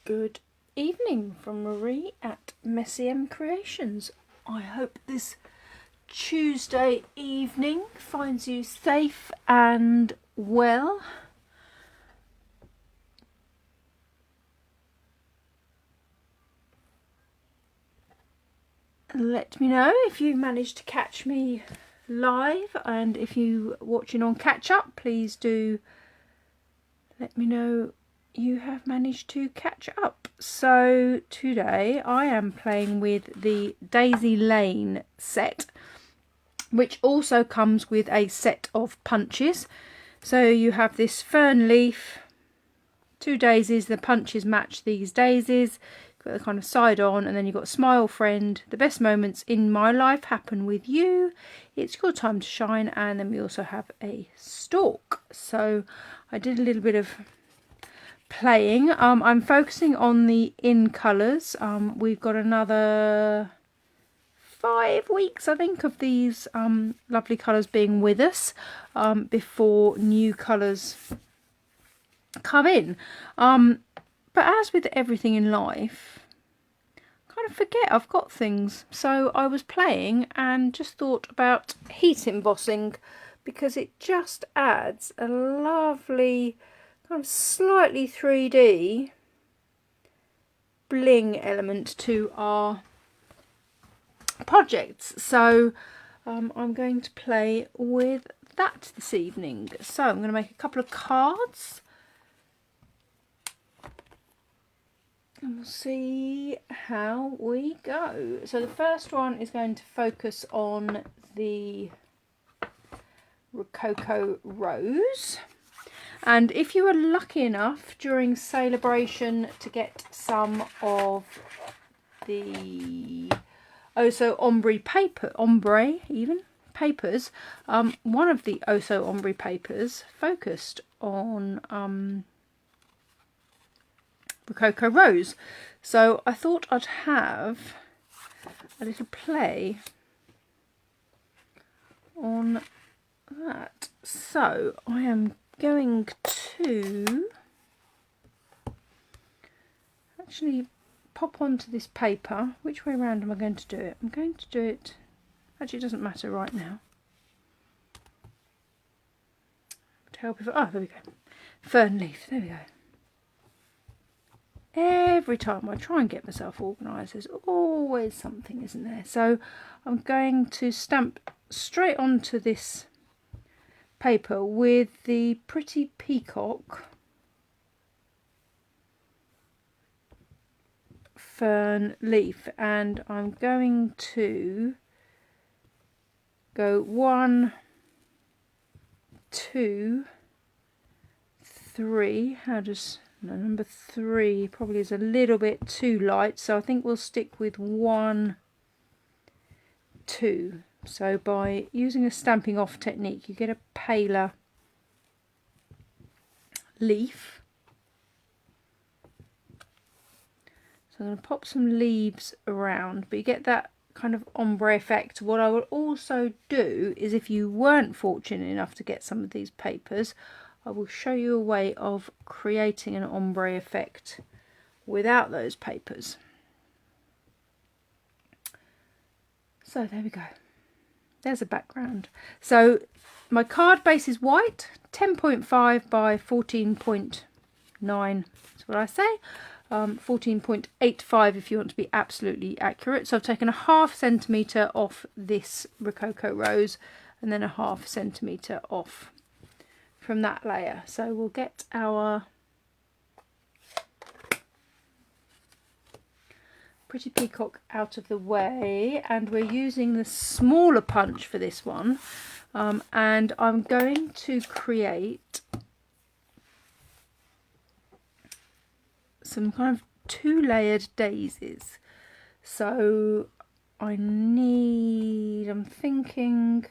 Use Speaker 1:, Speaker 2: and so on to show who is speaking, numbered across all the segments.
Speaker 1: Good evening from Marie at messymcreations. I hope this Tuesday evening finds you safe and well. Let me know if you managed to catch me live, and if you watching on catch up, please do let me know you have managed to catch up. So today I am playing with the Daisy Lane set, which also comes with a set of punches. So you have this fern leaf, two daisies, the punches match these daisies, got the kind of side on, and then you've got Smile Friend, the best moments in my life happen with you, it's your time to shine, and then we also have a stalk. So I did a little bit of playing. I'm focusing on the in colours. We've got another 5 weeks, I think, of these lovely colours being with us before new colours come in. But as with everything in life, I kind of forget I've got things. So I was playing and just thought about heat embossing, because it just adds a lovely kind of slightly 3D bling element to our projects. So I'm going to play with that this evening. So I'm going to make a couple of cards and we'll see how we go. So the first one is going to focus on the Rococo Rose. And if you were lucky enough during Celebration to get some of the Oso Ombre paper, papers, one of the Oso Ombre papers focused on Rococo Rose. So I thought I'd have a little play on that. So I am going to actually pop onto this paper. Which way around am I going to do it? I'm going to do it, actually it doesn't matter right now. To help if, oh, there we go. Fern leaf, there we go. Every time I try and get myself organised, there's always something, isn't there? So I'm going to stamp straight onto this paper with the Pretty Peacock fern leaf, and I'm going to go 1, 2, 3. How does number 3 probably is a little bit too light, so I think we'll stick with 1, 2. So by using a stamping off technique, you get a paler leaf. So I'm going to pop some leaves around, but you get that kind of ombre effect. What I will also do is, if you weren't fortunate enough to get some of these papers, I will show you a way of creating an ombre effect without those papers. So there we go. There's a background. So my card base is white, 10.5 by 14.9, that's what I say. 14.85 if you want to be absolutely accurate. So I've taken a ½ centimetre off this Rococo Rose, and then a ½ centimetre off from that layer. So we'll get our Pretty Peacock out of the way, and we're using the smaller punch for this one, and I'm going to create some kind of 2-layered daisies. So I'm thinking,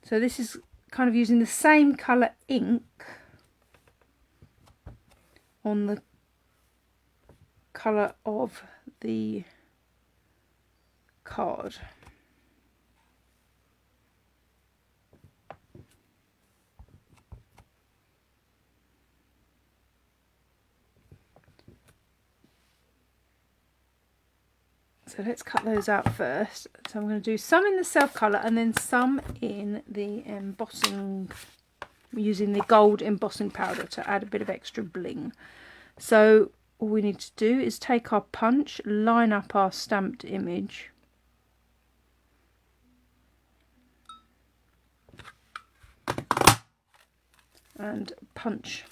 Speaker 1: so this is kind of using the same colour ink on the colour of the card. So let's cut those out first. So I'm going to do some in the self colour and then some in the embossing, using the gold embossing powder to add a bit of extra bling. So all we need to do is take our punch, line up our stamped image, and punch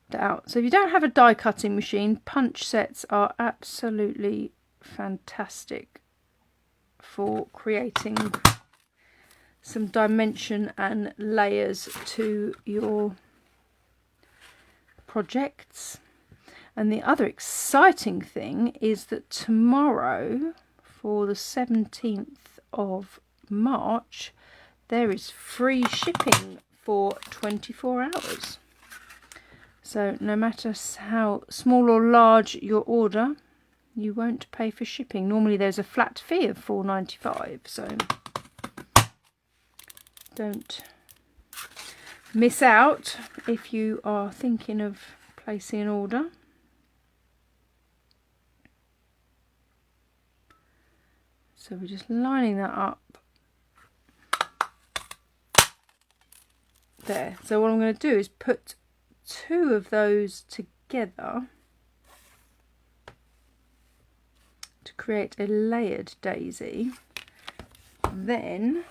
Speaker 1: that out. So if you don't have a die cutting machine, punch sets are absolutely fantastic for creating some dimension and layers to your projects. And the other exciting thing is that tomorrow, for the 17th of March, there is free shipping for 24 hours. So no matter how small or large your order, you won't pay for shipping. Normally there's a flat fee of $4.95, so don't miss out if you are thinking of placing an order. So we're just lining that up there. So what I'm going to do is put 2 of those together to create a layered daisy. Then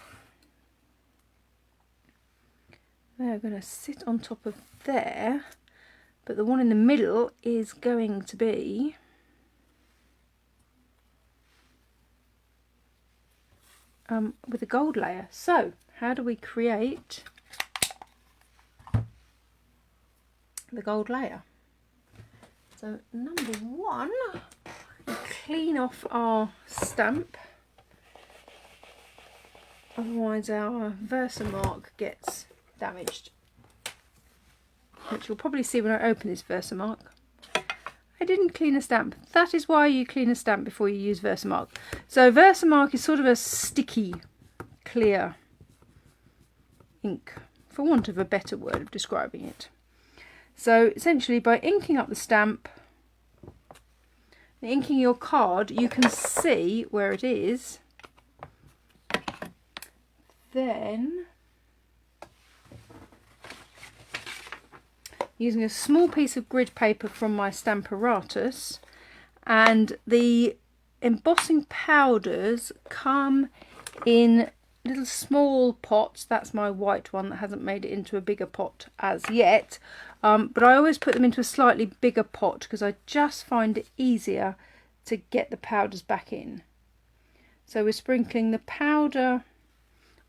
Speaker 1: they're going to sit on top of there, but the one in the middle is going to be with a gold layer. So how do we create the gold layer? So number 1, we clean off our stamp, otherwise our Versamark gets damaged, which you'll probably see when I open this Versamark. I didn't clean a stamp. That is why you clean a stamp before you use Versamark. So Versamark is sort of a sticky, clear ink, for want of a better word of describing it. So essentially by inking up the stamp, inking your card, you can see where it is. Then using a small piece of grid paper from my Stamparatus, and the embossing powders come in little small pots. That's my white one that hasn't made it into a bigger pot as yet, but I always put them into a slightly bigger pot because I just find it easier to get the powders back in. So we're sprinkling the powder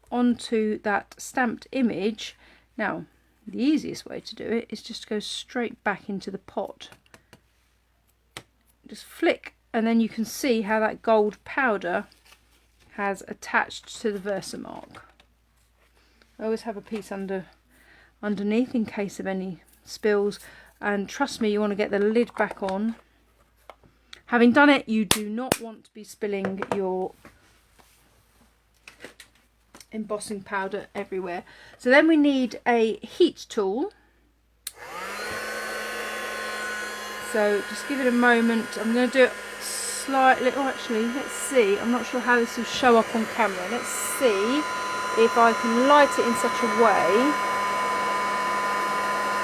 Speaker 1: onto that stamped image. Now the easiest way to do it is just to go straight back into the pot, just flick, and then you can see how that gold powder has attached to the Versamark. I always have a piece underneath in case of any spills, and trust me, you want to get the lid back on. Having done it, you do not want to be spilling your embossing powder everywhere. So then we need a heat tool. So just give it a moment. I'm going to do it slightly, oh actually let's see, I'm not sure how this will show up on camera. Let's see if I can light it in such a way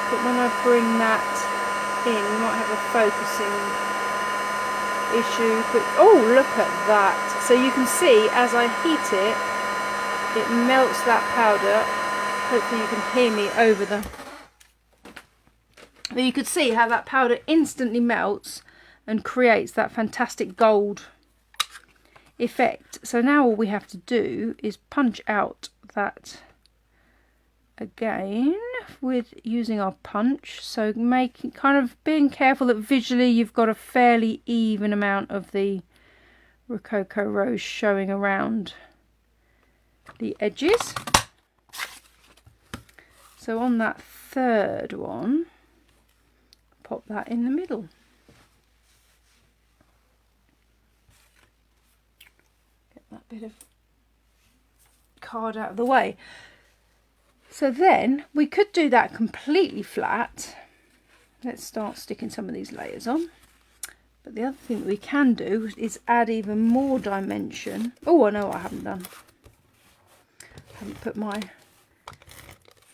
Speaker 1: that when I bring that in, we might have a focusing issue, but oh, look at that. So you can see as I heat it, it melts that powder. Hopefully you can hear me over the... But you could see how that powder instantly melts and creates that fantastic gold effect. So now all we have to do is punch out that again with using our punch. So making, kind of being careful that visually you've got a fairly even amount of the Rococo Rose showing around the edges. So on that third one, pop that in the middle. Get that bit of card out of the way. So then we could do that completely flat. Let's start sticking some of these layers on. But the other thing that we can do is add even more dimension. Oh, I know what I haven't done. I haven't put my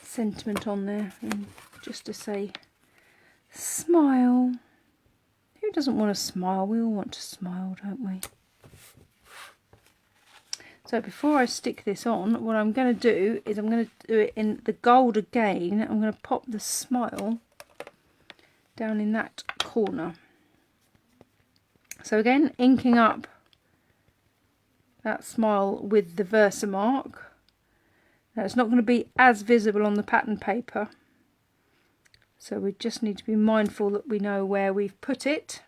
Speaker 1: sentiment on there, and just to say smile. Who doesn't want to smile? We all want to smile, don't we? So before I stick this on, what I'm going to do is I'm going to do it in the gold again. I'm going to pop the smile down in that corner. So again, inking up that smile with the Versamark. Now it's not going to be as visible on the pattern paper, so we just need to be mindful that we know where we've put it,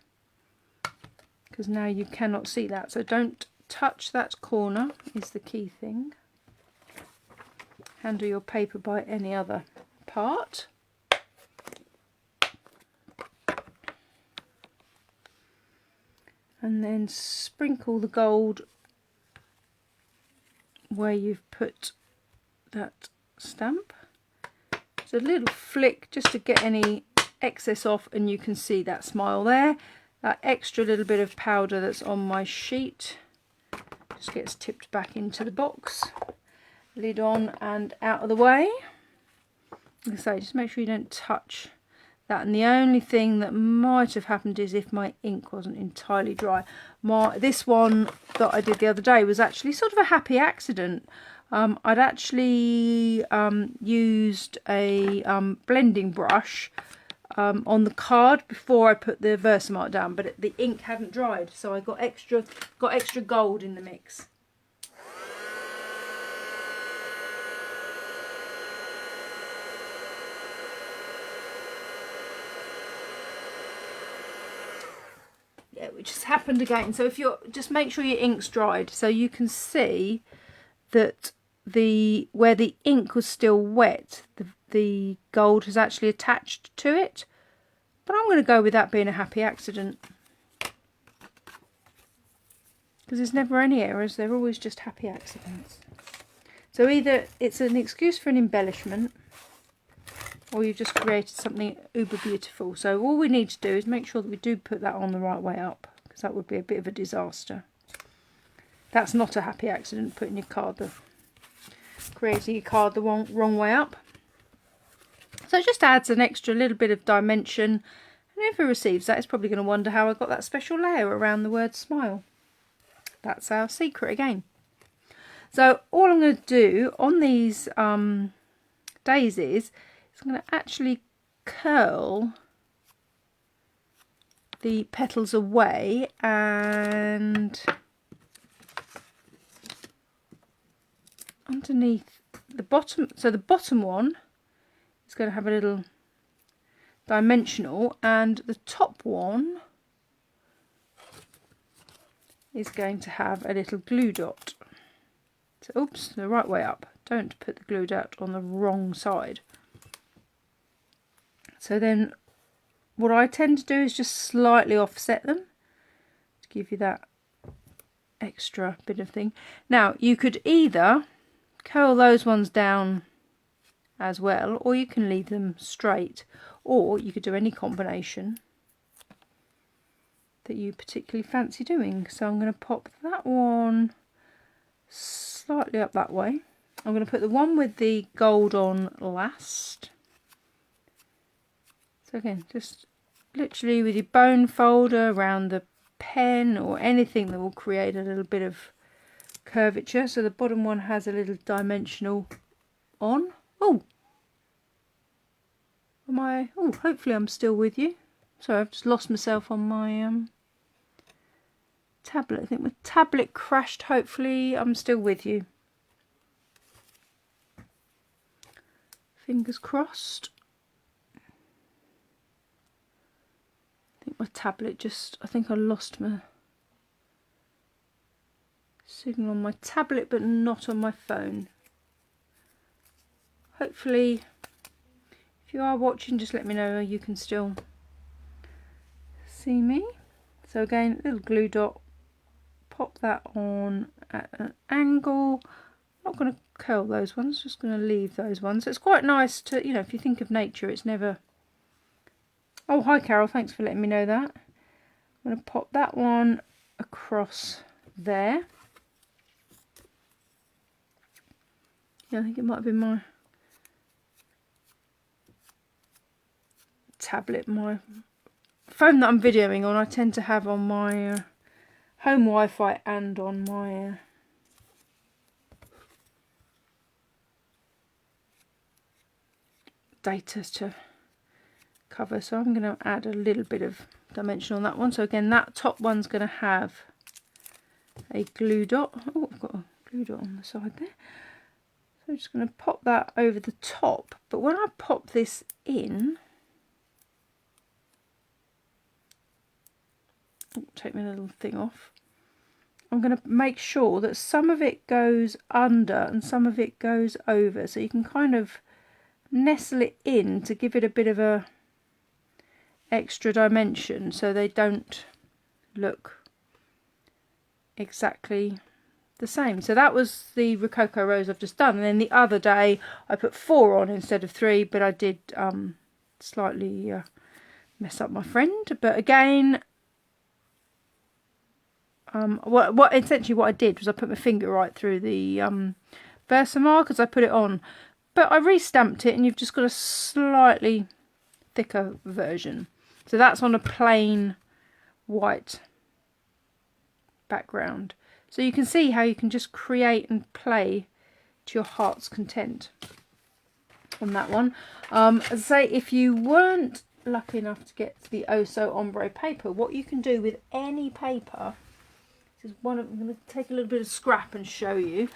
Speaker 1: because now you cannot see that. So don't touch that corner is the key thing. Handle your paper by any other part. And then sprinkle the gold where you've put that stamp. It's a little flick just to get any excess off, and you can see that smile there. That extra little bit of powder that's on my sheet just gets tipped back into the box. Lid on and out of the way. Like I say, just make sure you don't touch that. And the only thing that might have happened is if my ink wasn't entirely dry. This one that I did the other day was actually sort of a happy accident. I'd actually used a blending brush on the card before I put the Versamark down, but the ink hadn't dried, so I got extra gold in the mix. Yeah, it just happened again. So if you're, just make sure your ink's dried, so you can see that where the ink was still wet, the gold has actually attached to it. But I'm going to go with that being a happy accident, because there's never any errors, they're always just happy accidents. So either it's an excuse for an embellishment, or you've just created something uber beautiful. So all we need to do is make sure that we do put that on the right way up, because that would be a bit of a disaster. That's not a happy accident, putting your card creating your card the wrong way up. So it just adds an extra little bit of dimension, and whoever receives that is probably going to wonder how I got that special layer around the word smile. That's our secret again. So all I'm going to do on these daisies is I'm going to actually curl the petals away, and underneath the bottom, so the bottom one is going to have a little dimensional, and the top one is going to have a little glue dot. So, oops, the right way up. Don't put the glue dot on the wrong side. So then what I tend to do is just slightly offset them to give you that extra bit of thing. Now you could either curl those ones down as well, or you can leave them straight, or you could do any combination that you particularly fancy doing. So I'm going to pop that one slightly up that way. I'm going to put the one with the gold on last. So again, just literally with your bone folder around the pen or anything that will create a little bit of curvature. So the bottom one has a little dimensional on. Oh, hopefully I'm still with you. Sorry, I've just lost myself on my tablet. I think my tablet crashed. Hopefully I'm still with you. Fingers crossed. I think my tablet I think I lost my signal on my tablet, but not on my phone. Hopefully, if you are watching, just let me know you can still see me. So again, little glue dot, pop that on at an angle. I'm not going to curl those ones, just going to leave those ones. It's quite nice to, if you think of nature, it's never... Oh, hi Carol, thanks for letting me know that. I'm I'm going to pop that one across there. Yeah, I think it might have been my tablet, my phone that I'm videoing on. I tend to have on my home Wi-Fi and on my data to cover. So I'm going to add a little bit of dimension on that one. So again, that top one's going to have a glue dot. Oh, I've got a glue dot on the side there. So I'm just going to pop that over the top. But when I pop this in, take my little thing off, I'm going to make sure that some of it goes under and some of it goes over. So you can kind of nestle it in to give it a bit of a extra dimension so they don't look exactly the same. So that was the Rococo rose I've just done, and then the other day I put 4 on instead of 3, but I did slightly mess up my friend. But again, essentially what I did was I put my finger right through the Versamark as I put it on, but I re-stamped it, and you've just got a slightly thicker version. So that's on a plain white background. So you can see how you can just create and play to your heart's content on that one. As I say, if you weren't lucky enough to get the Oso ombre paper, what you can do with any paper, this is one I'm going to take a little bit of scrap and show you.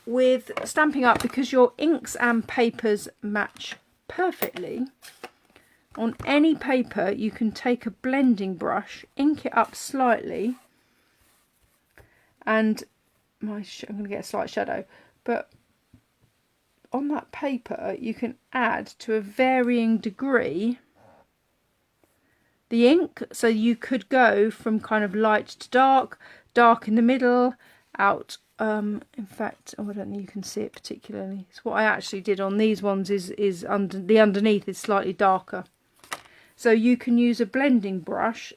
Speaker 1: With Stampin' Up, because your inks and papers match perfectly, on any paper you can take a blending brush, ink it up slightly, and I'm going to get a slight shadow, but on that paper you can add to a varying degree the ink. So you could go from kind of light to dark, dark in the middle, out in fact, I don't think you can see it particularly. So what I actually did on these ones is underneath is slightly darker. So you can use a blending brush,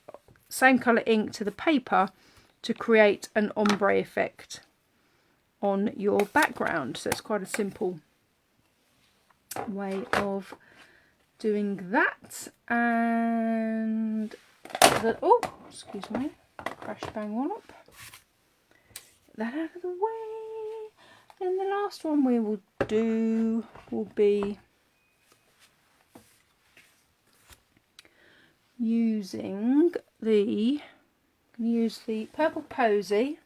Speaker 1: same colour ink to the paper, to create an ombre effect on your background. So it's quite a simple way of doing that. And oh, excuse me, crash bang one up. Get that out of the way. And the last one we will do will be using the Purple Posy.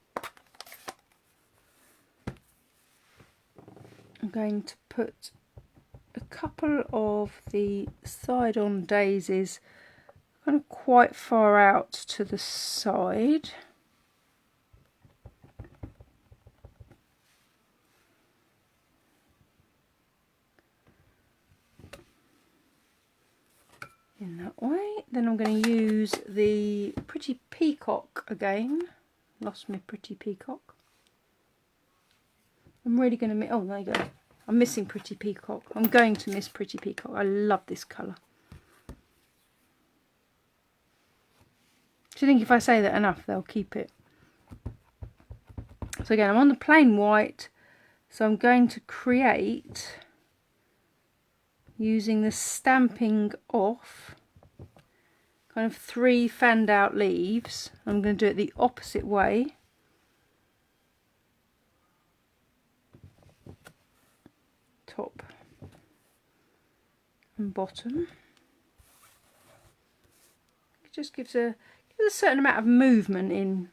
Speaker 1: I'm going to put a couple of the side-on daisies kind of quite far out to the side. In that way. Then I'm going to use the Pretty Peacock again. Lost my Pretty Peacock. I'm really going to... oh, there you go. I'm missing Pretty Peacock. I'm going to miss Pretty Peacock. I love this colour. Do you think if I say that enough, they'll keep it? So again, I'm on the plain white. So I'm going to create, using the Stamping Off, kind of 3 fanned out leaves. I'm going to do it the opposite way. Top and bottom. It just gives a certain amount of movement in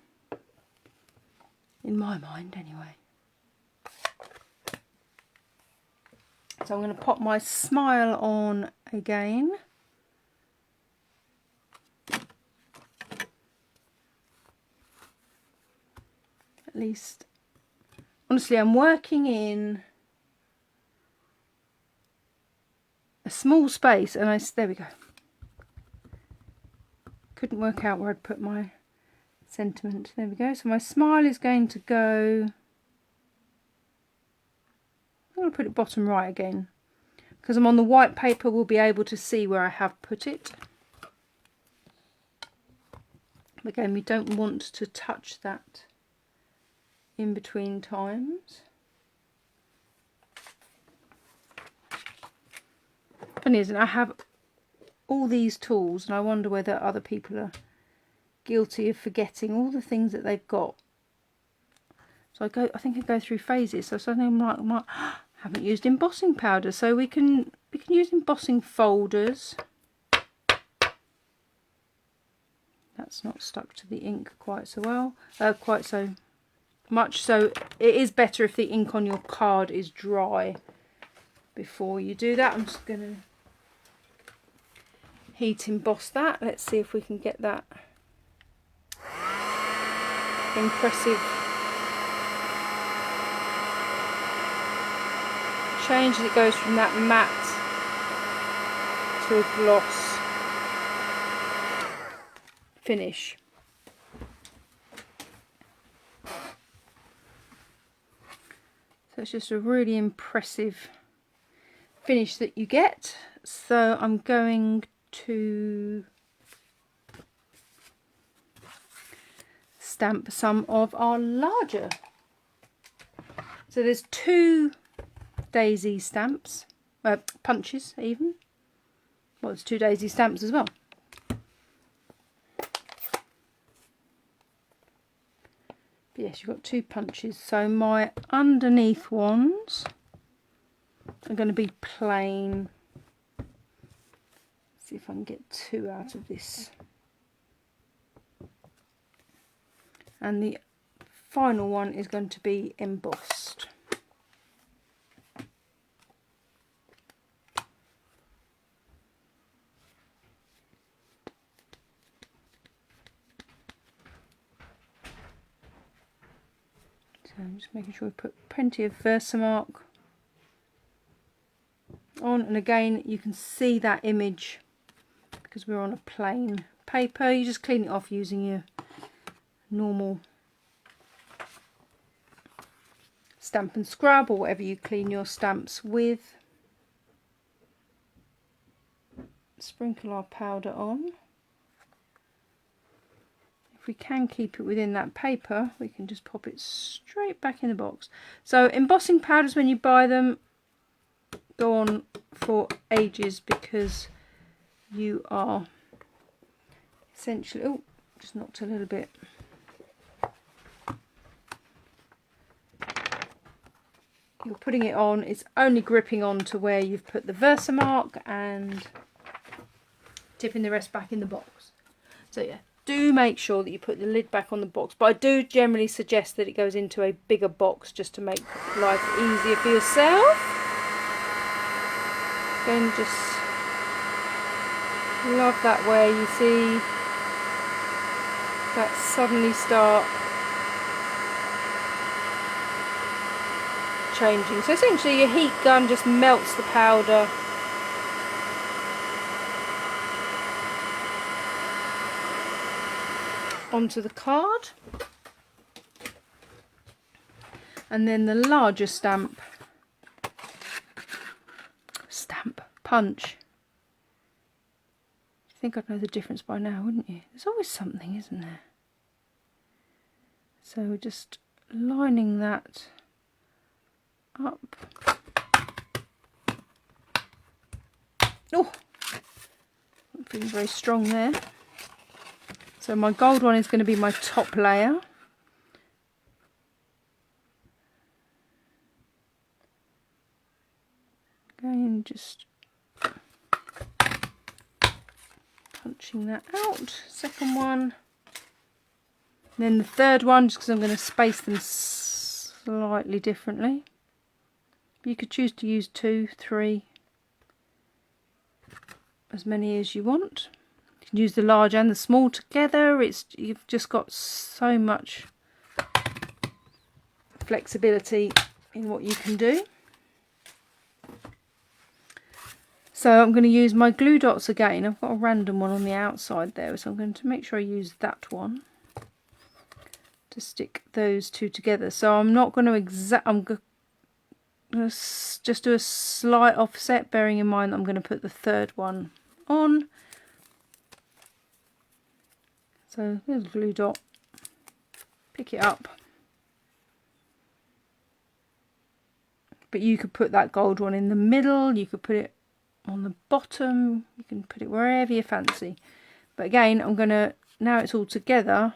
Speaker 1: my mind anyway. So I'm going to pop my smile on again. At least, honestly, I'm working in a small space, and there we go. Couldn't work out where I'd put my sentiment. There we go. So my smile is going to go, I'm going to put it bottom right again, because I'm on the white paper, we'll be able to see where I have put it. Again, we don't want to touch that in between times. Funny, isn't it? I have all these tools and I wonder whether other people are guilty of forgetting all the things that they've got. So I think I go through phases. So suddenly I'm like I haven't used embossing powder, so we can use embossing folders. That's not stuck to the ink quite so well, quite so much. So it is better if the ink on your card is dry before you do that. I'm just going to heat emboss that. Let's see if we can get that impressive change as it goes from that matte to a gloss finish. So it's just a really impressive finish that you get. So I'm going to stamp some of our larger. So there's 2 daisy stamps, punches even. Well, there's 2 daisy stamps as well. But yes, you've got 2 punches. So my underneath ones are going to be plain. Let's see if I can get 2 out of this. And the final one is going to be embossed. So I'm just making sure we put plenty of Versamark on, and again you can see that image because we're on a plain paper. You just clean it off using your normal stamp and scrub or whatever you clean your stamps with. Sprinkle our powder on. If we can keep it within that paper, we can just pop it straight back in the box. So embossing powders, when you buy them, go on for ages because you are essentially, oh, just knocked a little bit. You're putting it on, it's only gripping on to where you've put the Versamark and tipping the rest back in the box. So yeah, do make sure that you put the lid back on the box, but I do generally suggest that it goes into a bigger box just to make life easier for yourself. Again, just love that way you see that suddenly start changing. So essentially your heat gun just melts the powder onto the card, and then the larger punch. I think I'd know the difference by now, wouldn't you? There's always something, isn't there? So we're just lining that up. Oh, I'm feeling very strong there. So my gold one is going to be my top layer. Again, just punching that out. Second one. And then the third one, just because I'm going to space them slightly differently. You could choose to use 2, 3, as many as you want. You can use the large and the small together. You've just got so much flexibility in what you can do. So I'm going to use my glue dots again. I've got a random one on the outside there, so I'm going to make sure I use that one to stick those 2 together. So I'm not going to I'm going to just do a slight offset, bearing in mind that I'm going to put the third one on. So there's a glue dot, pick it up. But you could put that gold one in the middle, you could put it on the bottom, you can put it wherever you fancy. But again, I'm going to, now it's all together,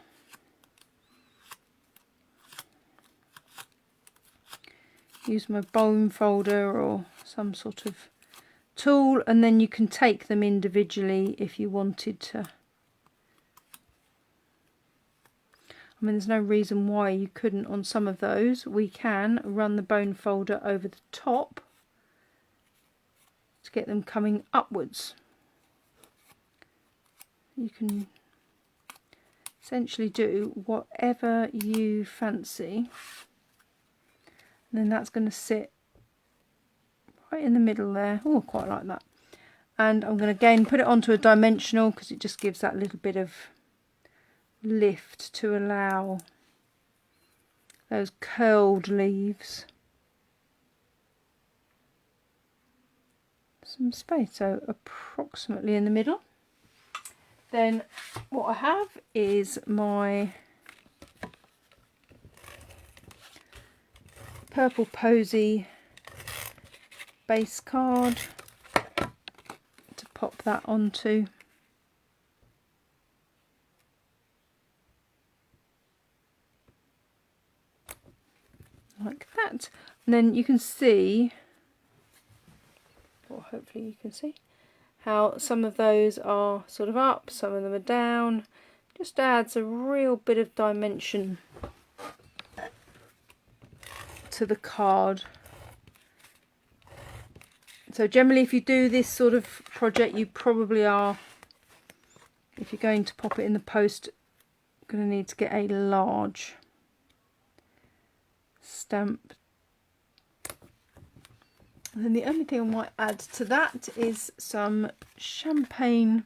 Speaker 1: use my bone folder or some sort of tool, and then you can take them individually if you wanted to. I mean, there's no reason why you couldn't on some of those. We can run the bone folder over the top to get them coming upwards. You can essentially do whatever you fancy. And then that's going to sit right in the middle there. Oh, I quite like that. And I'm going to again put it onto a dimensional because it just gives that little bit of lift to allow those curled leaves some space, so approximately in the middle. Then what I have is my purple posy base card to pop that onto. Like that, and then you can see, or hopefully you can see, how some of those are sort of up, some of them are down. Just adds a real bit of dimension to the card. So generally if you do this sort of project, you probably are, if you're going to pop it in the post, going to need to get a large stamp. And then the only thing I might add to that is some champagne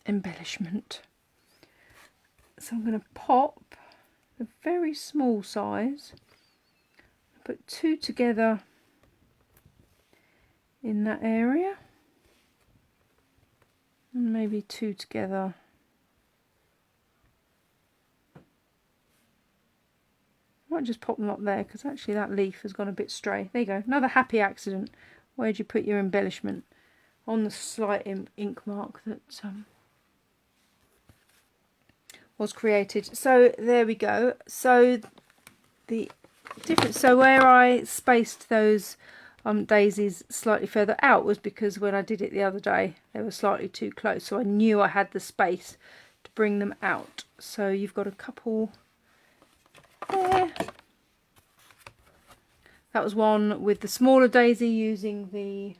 Speaker 1: embellishment. So I'm going to pop a very small size, put two together in that area, and maybe two together I might just pop them up there because actually that leaf has gone a bit stray. There you go, another happy accident. Where'd you put your embellishment? On the slight ink mark that was created. So there we go. So the difference, so where I spaced those daisies slightly further out was because when I did it the other day they were slightly too close, so I knew I had the space to bring them out. So you've got a couple there. That was one with the smaller daisy using the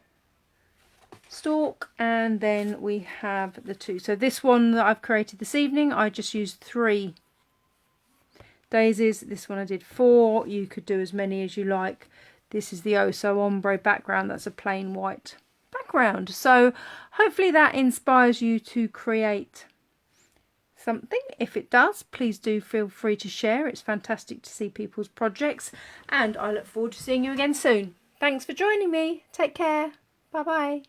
Speaker 1: stalk, and then we have the two. So this one that I've created this evening, I just used 3 daisies. This one I did 4. You could do as many as you like. This is the Oh So Ombre background. That's a plain white background. So hopefully that inspires you to create something. If it does, please do feel free to share. It's fantastic to see people's projects, and I look forward to seeing you again soon. Thanks for joining me. Take care. Bye bye.